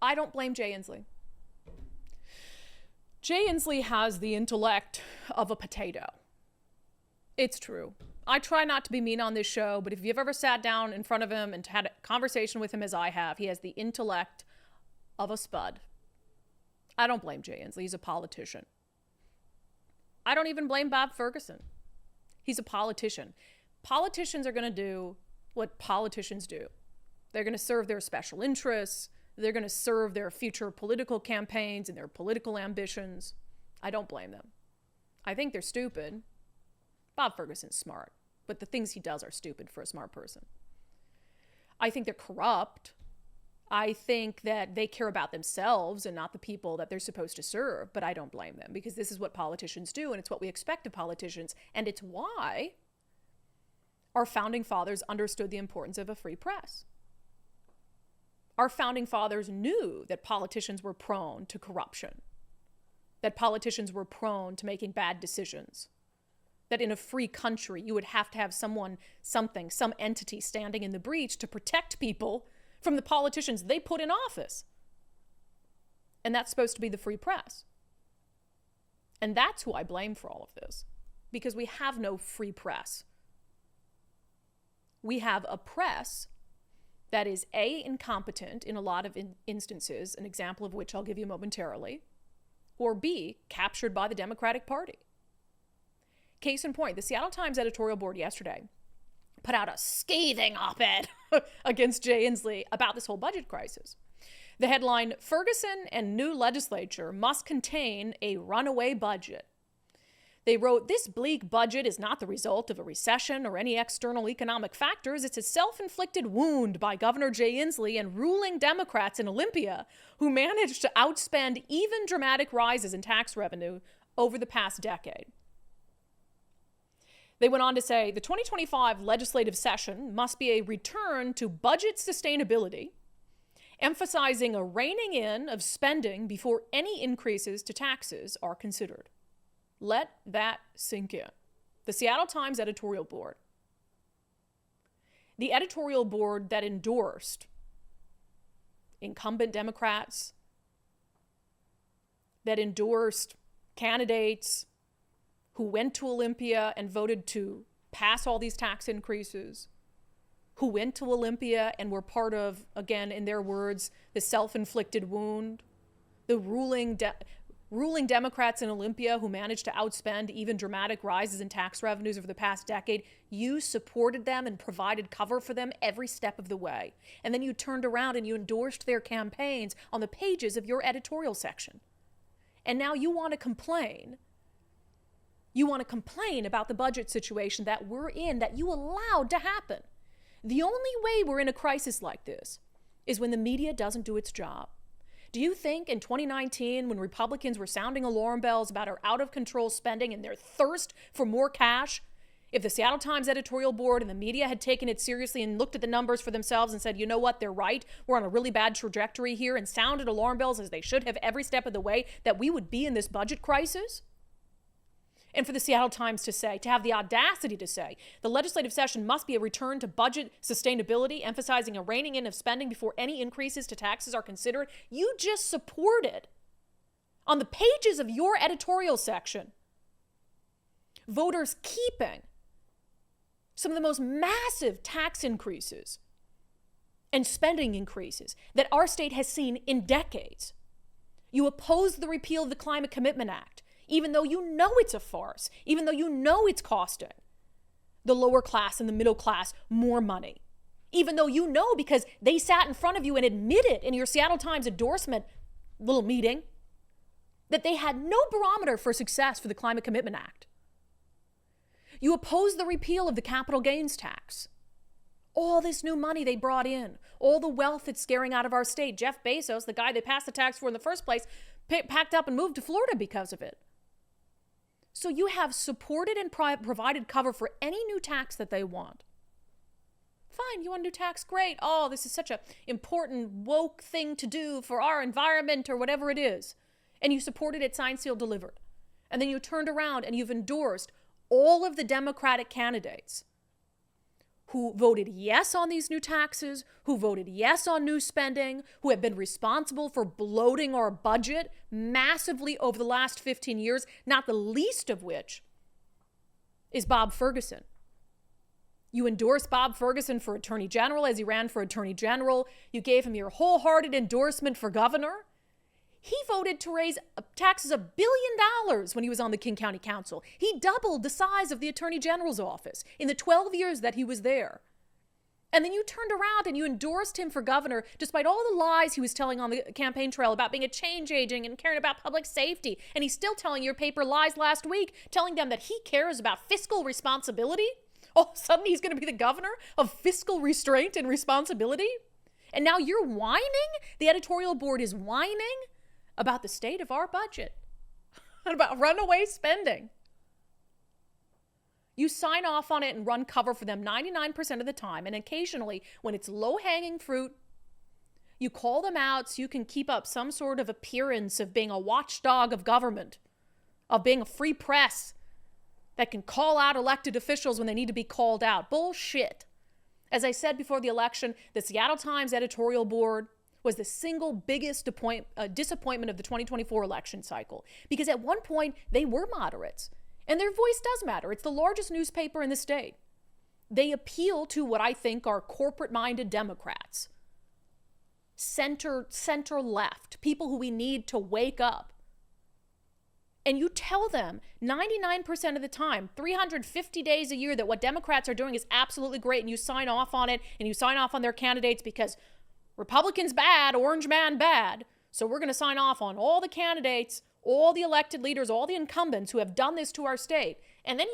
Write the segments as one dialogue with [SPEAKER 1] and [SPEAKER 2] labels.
[SPEAKER 1] I don't blame Jay Inslee. Jay Inslee has the intellect of a potato. It's true. I try not to be mean on this show, but if you've ever sat down in front of him and had a conversation with him as I have, he has the intellect of a spud. I don't blame Jay Inslee. He's a politician. I don't even blame Bob Ferguson. He's a politician. Politicians are going to do what politicians do. They're going to serve their special interests. They're going to serve their future political campaigns and their political ambitions. I don't blame them. I think they're stupid. Bob Ferguson's smart, but the things he does are stupid for a smart person. I think they're corrupt. I think that they care about themselves and not the people that they're supposed to serve, but I don't blame them because this is what politicians do and it's what we expect of politicians, and it's why our founding fathers understood the importance of a free press. Our founding fathers knew that politicians were prone to corruption, that politicians were prone to making bad decisions, that in a free country you would have to have someone, something, some entity standing in the breach to protect people from the politicians they put in office. And that's supposed to be the free press. And that's who I blame for all of this, because we have no free press. We have a press that is A, incompetent in a lot of instances, an example of which I'll give you momentarily, or B, captured by the Democratic Party. Case in point, the Seattle Times editorial board yesterday put out a scathing op-ed against Jay Inslee about this whole budget crisis. The headline, "Ferguson and new legislature must contain a runaway budget." They wrote, "This bleak budget is not the result of a recession or any external economic factors. It's a self-inflicted wound by Governor Jay Inslee and ruling Democrats in Olympia who managed to outspend even dramatic rises in tax revenue over the past decade." They went on to say, "The 2025 legislative session must be a return to budget sustainability, emphasizing a reining in of spending before any increases to taxes are considered." Let that sink in. The Seattle Times editorial board. The editorial board that endorsed incumbent Democrats, that endorsed candidates who went to Olympia and voted to pass all these tax increases, who went to Olympia and were part of, again, in their words, the self-inflicted wound, the ruling Democrats in Olympia who managed to outspend even dramatic rises in tax revenues over the past decade. You supported them and provided cover for them every step of the way. And then you turned around and you endorsed their campaigns on the pages of your editorial section. And now you want to complain. You want to complain about the budget situation that we're in, that you allowed to happen. The only way we're in a crisis like this is when the media doesn't do its job. Do you think in 2019, when Republicans were sounding alarm bells about our out-of-control spending and their thirst for more cash, if the Seattle Times editorial board and the media had taken it seriously and looked at the numbers for themselves and said, you know what, they're right, we're on a really bad trajectory here, and sounded alarm bells as they should have every step of the way, that we would be in this budget crisis? And for the Seattle Times to say, to have the audacity to say, the legislative session must be a return to budget sustainability, emphasizing a reining in of spending before any increases to taxes are considered. You just supported, on the pages of your editorial section, voters keeping some of the most massive tax increases and spending increases that our state has seen in decades. You opposed the repeal of the Climate Commitment Act, even though you know it's a farce, even though you know it's costing the lower class and the middle class more money, even though you know because they sat in front of you and admitted in your Seattle Times endorsement little meeting that they had no barometer for success for the Climate Commitment Act. You opposed the repeal of the capital gains tax. All this new money they brought in, all the wealth it's scaring out of our state. Jeff Bezos, the guy they passed the tax for in the first place, packed up and moved to Florida because of it. So you have supported and provided cover for any new tax that they want. Fine, you want a new tax? Great. Oh, this is such an important woke thing to do for our environment or whatever it is. And you supported it, signed, sealed, delivered. And then you turned around and you've endorsed all of the Democratic candidates who voted yes on these new taxes, who voted yes on new spending, who have been responsible for bloating our budget massively over the last 15 years, not the least of which is Bob Ferguson. You endorsed Bob Ferguson for Attorney General as he ran for Attorney General. You gave him your wholehearted endorsement for governor. He voted to raise taxes $1 billion when he was on the King County Council. He doubled the size of the Attorney General's office in the 12 years that he was there. And then you turned around and you endorsed him for governor despite all the lies he was telling on the campaign trail about being a change agent and caring about public safety. And he's still telling your paper lies last week, telling them that he cares about fiscal responsibility. All of a sudden he's going to be the governor of fiscal restraint and responsibility. And now you're whining? The editorial board is whining about the state of our budget and about runaway spending. You sign off on it and run cover for them 99% of the time. And occasionally, when it's low-hanging fruit, you call them out so you can keep up some sort of appearance of being a watchdog of government, of being a free press that can call out elected officials when they need to be called out. Bullshit. As I said before the election, the Seattle Times editorial board was the single biggest disappointment of the 2024 election cycle. Because at one point, they were moderates. And their voice does matter. It's the largest newspaper in the state. They appeal to what I think are corporate-minded Democrats. Center-left, people who we need to wake up. And you tell them 99% of the time, 350 days a year, that what Democrats are doing is absolutely great, and you sign off on it, and you sign off on their candidates because Republicans bad, orange man bad. So we're going to sign off on all the candidates, all the elected leaders, all the incumbents who have done this to our state. And then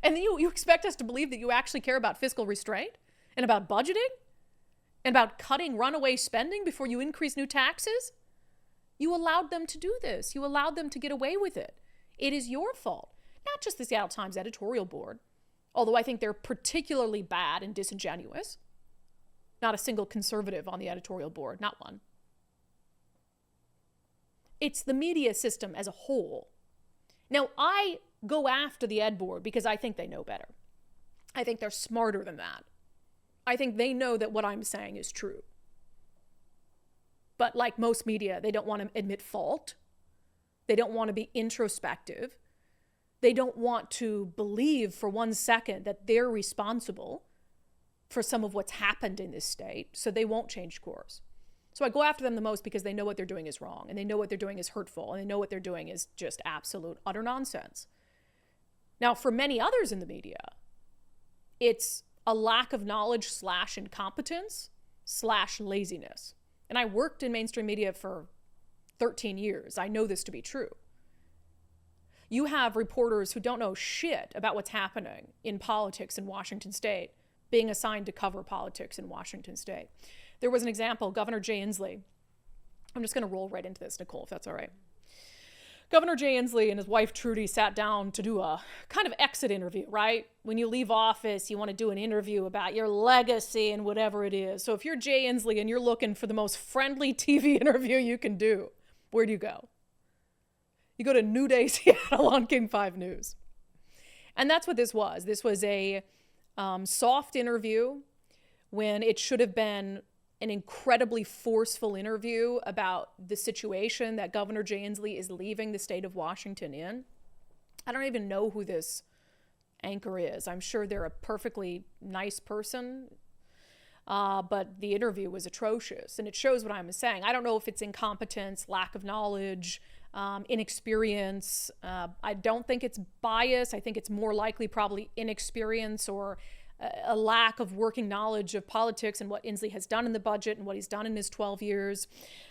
[SPEAKER 1] and then you expect us to believe that you actually care about fiscal restraint and about budgeting and about cutting runaway spending before you increase new taxes? You allowed them to do this. You allowed them to get away with it. It is your fault. Not just the Seattle Times editorial board, although I think they're particularly bad and disingenuous. Not a single conservative on the editorial board, not one. It's the media system as a whole. Now, I go after the ed board because I think they know better. I think they're smarter than that. I think they know that what I'm saying is true. But like most media, they don't want to admit fault. They don't want to be introspective. They don't want to believe for 1 second that they're responsible for some of what's happened in this state, so they won't change course. So I go after them the most because they know what they're doing is wrong, and they know what they're doing is hurtful, and they know what they're doing is just absolute, utter nonsense. Now, for many others in the media, it's a lack of knowledge / incompetence / laziness. And I worked in mainstream media for 13 years. I know this to be true. You have reporters who don't know shit about what's happening in politics in Washington state being assigned to cover politics in Washington state. There was an example, Governor Jay Inslee. I'm just going to roll right into this, Nicole, if that's all right. Governor Jay Inslee and his wife Trudy sat down to do a kind of exit interview, right? When you leave office, you want to do an interview about your legacy and whatever it is. So if you're Jay Inslee and you're looking for the most friendly TV interview you can do, where do you go? You go to New Day Seattle on King 5 News. And that's what this was. This was a soft interview when it should have been an incredibly forceful interview about the situation that Governor Jay Inslee is leaving the state of Washington in. I don't even know who this anchor is. I'm sure they're a perfectly nice person, but the interview was atrocious, and it shows what I'm saying. I don't know if it's incompetence, lack of knowledge, inexperience. I don't think it's bias. I think it's more likely probably inexperience or a lack of working knowledge of politics and what Inslee has done in the budget and what he's done in his 12 years.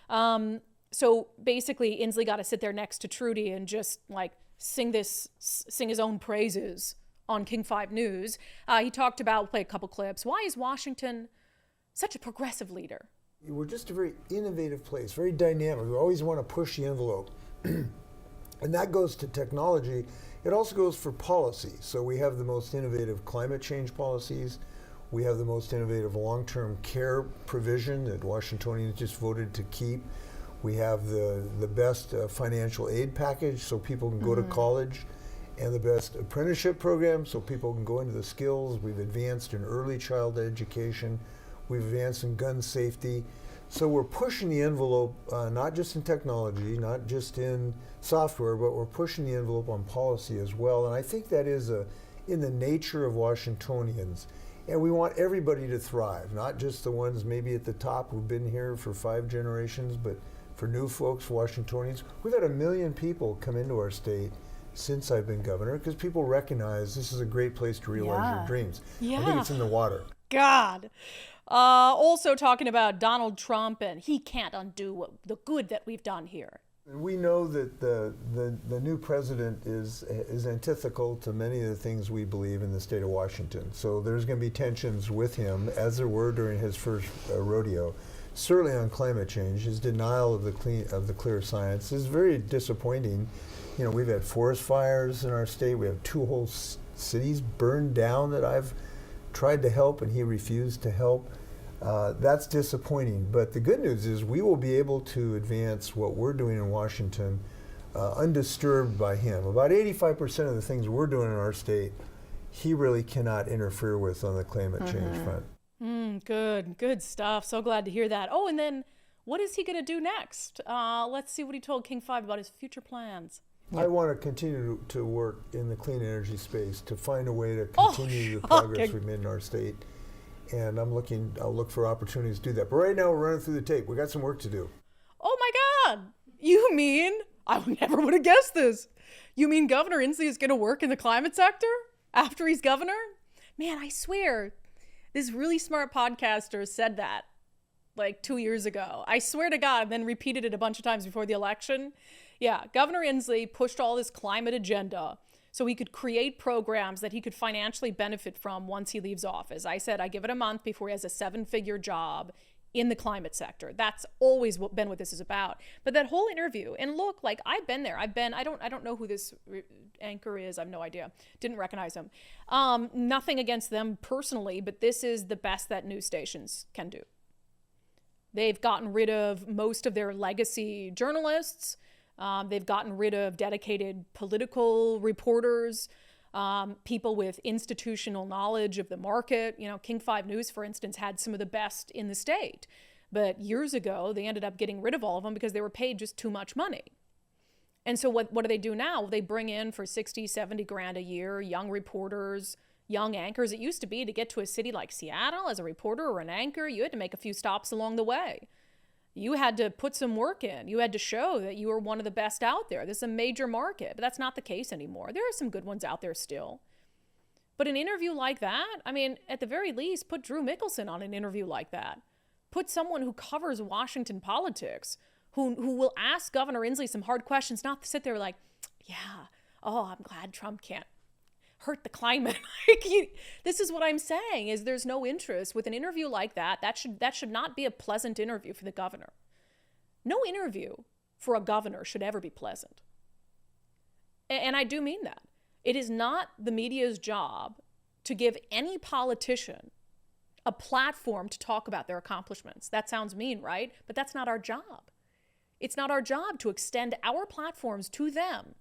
[SPEAKER 1] So basically, Inslee got to sit there next to Trudy and just like sing his own praises on King 5 News. He talked about, we'll play a couple clips. Why is Washington such a progressive leader?
[SPEAKER 2] We're just a very innovative place, very dynamic. We always want to push the envelope. And that goes to technology. It also goes for policy. So we have the most innovative climate change policies. We have the most innovative long-term care provision that Washingtonians just voted to keep. We have the best financial aid package so people can go to college and the best apprenticeship program so people can go into the skills. We've advanced in early child education. We've advanced in gun safety. So we're pushing the envelope, not just in technology, not just in software, but we're pushing the envelope on policy as well. And I think that is in the nature of Washingtonians. And we want everybody to thrive, not just the ones maybe at the top who've been here for 5 generations, but for new folks, Washingtonians. We've had 1 million people come into our state since I've been governor because people recognize this is a great place to realize your dreams.
[SPEAKER 1] Yeah.
[SPEAKER 2] I think it's in the water.
[SPEAKER 1] God. Also talking about Donald Trump, and he can't undo the good that we've done here.
[SPEAKER 2] We know that the new president is antithetical to many of the things we believe in the state of Washington. So there's going to be tensions with him, as there were during his first rodeo. Certainly on climate change, his denial of the clear science is very disappointing. You know, we've had forest fires in our state. We have 2 whole cities burned down that I've tried to help, and he refused to help. That's disappointing. But the good news is we will be able to advance what we're doing in Washington undisturbed by him. About 85% of the things we're doing in our state, he really cannot interfere with on the climate change front.
[SPEAKER 1] Good stuff. So glad to hear that. Oh, and then what is he going to do next? Let's see what he told King 5 about his future plans.
[SPEAKER 2] I want to continue to work in the clean energy space to find a way to continue the progress we've made in our state. And I'll look for opportunities to do that. But right now we're running through the tape. We got some work to do.
[SPEAKER 1] Oh my God. You mean, I never would have guessed this. You mean Governor Inslee is going to work in the climate sector after he's governor? Man, I swear, this really smart podcaster said that like 2 years ago. I swear to God, and then repeated it a bunch of times before the election. Yeah, Governor Inslee pushed all this climate agenda so he could create programs that he could financially benefit from once he leaves office. I said I give it a month before he has a 7-figure job in the climate sector. That's always been what this is about. But that whole interview, and look, like I've been there. I don't know who this anchor is. I have no idea. Didn't recognize him. Nothing against them personally, but this is the best that news stations can do. They've gotten rid of most of their legacy journalists. They've gotten rid of dedicated political reporters, people with institutional knowledge of the market. You know, King 5 News, for instance, had some of the best in the state. But years ago, they ended up getting rid of all of them because they were paid just too much money. And so what do they do now? They bring in for 60, 70 grand a year, young reporters, young anchors. It used to be to get to a city like Seattle as a reporter or an anchor, you had to make a few stops along the way. You had to put some work in. You had to show that you were one of the best out there. This is a major market, but that's not the case anymore. There are some good ones out there still. But an interview like that, I mean, at the very least, put Drew Mickelson on an interview like that. Put someone who covers Washington politics, who will ask Governor Inslee some hard questions, not sit there like, yeah, oh, I'm glad Trump can't hurt the climate. This is what I'm saying, is there's no interest with an interview like that. That should not be a pleasant interview for the governor. No interview for a governor should ever be pleasant. And I do mean that. It is not the media's job to give any politician a platform to talk about their accomplishments. That sounds mean, right? But that's not our job. It's not our job to extend our platforms to them,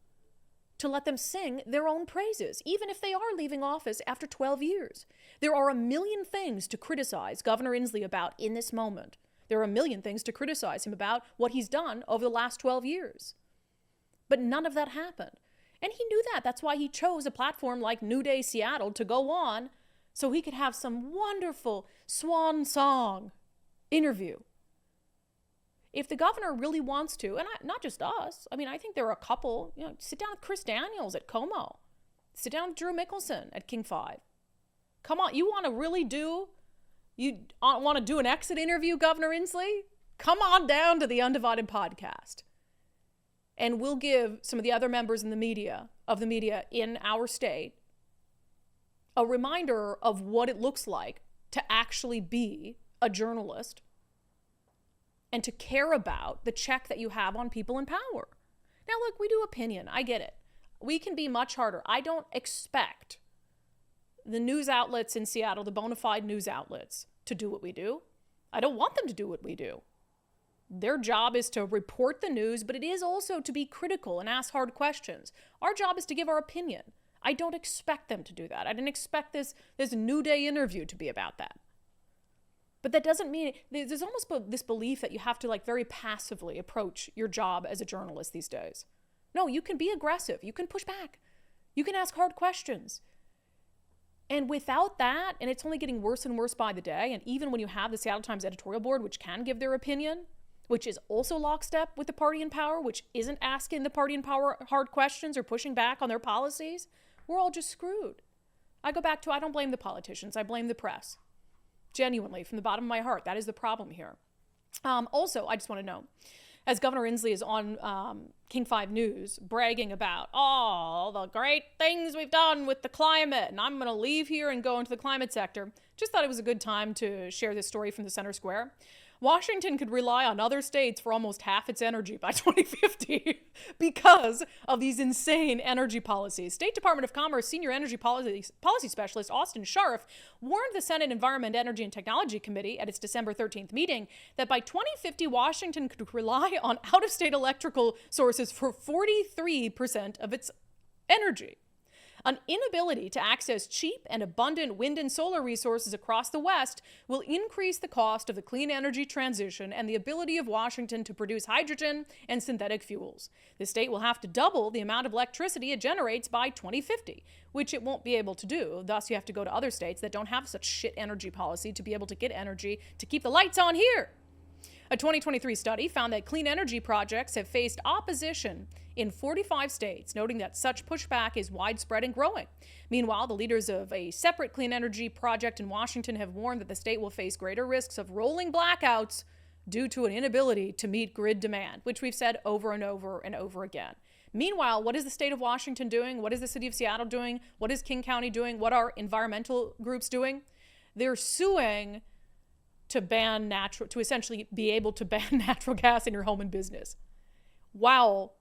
[SPEAKER 1] to let them sing their own praises, even if they are leaving office after 12 years. There are a million things to criticize Governor Inslee about in this moment. There are a million things to criticize him about what he's done over the last 12 years. But none of that happened. And he knew that. That's why he chose a platform like New Day Seattle to go on so he could have some wonderful swan song interview. If the governor really wants to, and not just us, I mean, I think there are a couple, sit down with Chris Daniels at Como. Sit down with Drew Mickelson at King 5. Come on, you want to do an exit interview, Governor Inslee? Come on down to the Undivided podcast. And we'll give some of the other members of the media in our state a reminder of what it looks like to actually be a journalist and to care about the check that you have on people in power. Now, look, we do opinion. I get it. We can be much harder. I don't expect the news outlets in Seattle, the bona fide news outlets, to do what we do. I don't want them to do what we do. Their job is to report the news, but it is also to be critical and ask hard questions. Our job is to give our opinion. I don't expect them to do that. I didn't expect this New Day interview to be about that. But that doesn't mean, there's almost this belief that you have to like very passively approach your job as a journalist these days. No, you can be aggressive. You can push back. You can ask hard questions. And without that, and it's only getting worse and worse by the day, and even when you have the Seattle Times editorial board, which can give their opinion, which is also lockstep with the party in power, which isn't asking the party in power hard questions or pushing back on their policies, we're all just screwed. I go back to, I don't blame the politicians, I blame the press. Genuinely, from the bottom of my heart, that is the problem here. Also, I just want to know, as Governor Inslee is on King 5 News bragging about all the great things we've done with the climate, and I'm going to leave here and go into the climate sector, just thought it was a good time to share this story from the center square. Washington could rely on other states for almost half its energy by 2050 because of these insane energy policies. State Department of Commerce Senior Energy Policy Specialist Austin Scharf warned the Senate Environment, Energy, and Technology Committee at its December 13th meeting that by 2050, Washington could rely on out-of-state electrical sources for 43% of its energy. An inability to access cheap and abundant wind and solar resources across the West will increase the cost of the clean energy transition and the ability of Washington to produce hydrogen and synthetic fuels. The state will have to double the amount of electricity it generates by 2050, which it won't be able to do. Thus, you have to go to other states that don't have such shit energy policy to be able to get energy to keep the lights on here. A 2023 study found that clean energy projects have faced opposition in 45 states, noting that such pushback is widespread and growing. Meanwhile, the leaders of a separate clean energy project in Washington have warned that the state will face greater risks of rolling blackouts due to an inability to meet grid demand, which we've said over and over and over again. Meanwhile, what is the state of Washington doing? What is the city of Seattle doing? What is King County doing? What are environmental groups doing? They're suing to essentially be able to ban natural gas in your home and business. While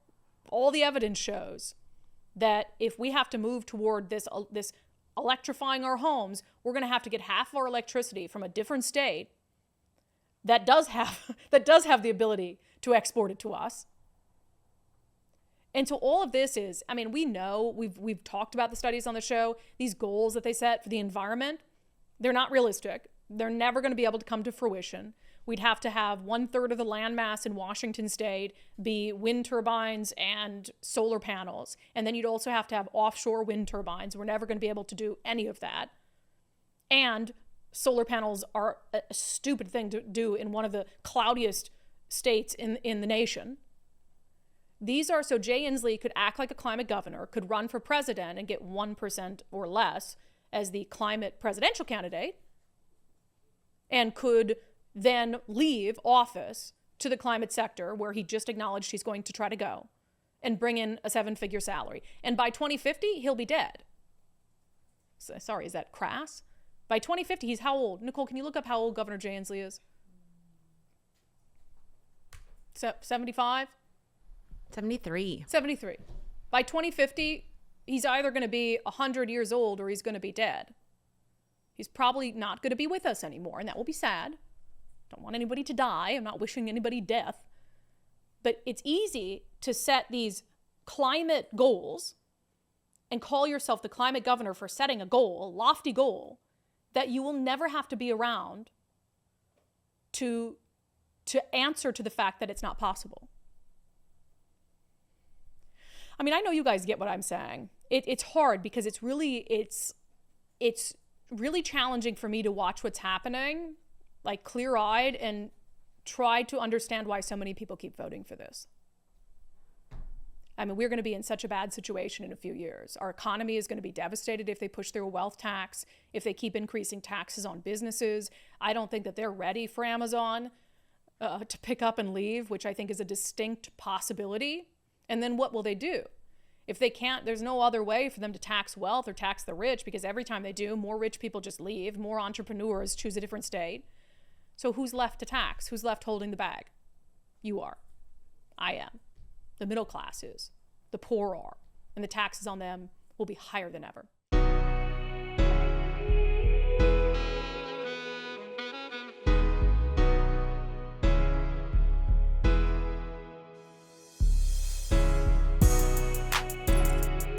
[SPEAKER 1] all the evidence shows that if we have to move toward this electrifying our homes, we're going to have to get half of our electricity from a different state that does have the ability to export it to us. And so all of this is, I mean, we know, we've talked about the studies on the show, these goals that they set for the environment, they're not realistic. They're never going to be able to come to fruition. We'd have to have 1/3 of the landmass in Washington state be wind turbines and solar panels. And then you'd also have to have offshore wind turbines. We're never going to be able to do any of that. And solar panels are a stupid thing to do in one of the cloudiest states in the nation. So Jay Inslee could act like a climate governor, could run for president and get 1% or less as the climate presidential candidate, and could then leave office to the climate sector where he just acknowledged he's going to try to go and bring in a 7-figure salary. And by 2050, he'll be dead. Sorry, is that crass? By 2050, he's how old? Nicole, can you look up how old Governor Jay Inslee is? 75?
[SPEAKER 3] 73.
[SPEAKER 1] 73. By 2050, he's either going to be 100 years old or he's going to be dead. He's probably not going to be with us anymore, and that will be sad. Don't want anybody to die. I'm not wishing anybody death. But it's easy to set these climate goals and call yourself the climate governor for setting a goal, a lofty goal, that you will never have to be around to answer to the fact that it's not possible. I mean, I know you guys get what I'm saying. It's hard because it's really challenging for me to watch what's happening, like clear-eyed, and try to understand why so many people keep voting for this. I mean, we're going to be in such a bad situation in a few years. Our economy is going to be devastated if they push through a wealth tax, if they keep increasing taxes on businesses. I don't think that they're ready for Amazon to pick up and leave, which I think is a distinct possibility. And then what will they do? If they can't, there's no other way for them to tax wealth or tax the rich, because every time they do, more rich people just leave, more entrepreneurs choose a different state. So who's left to tax? Who's left holding the bag? You are. I am. The middle class is. The poor are. And the taxes on them will be higher than ever.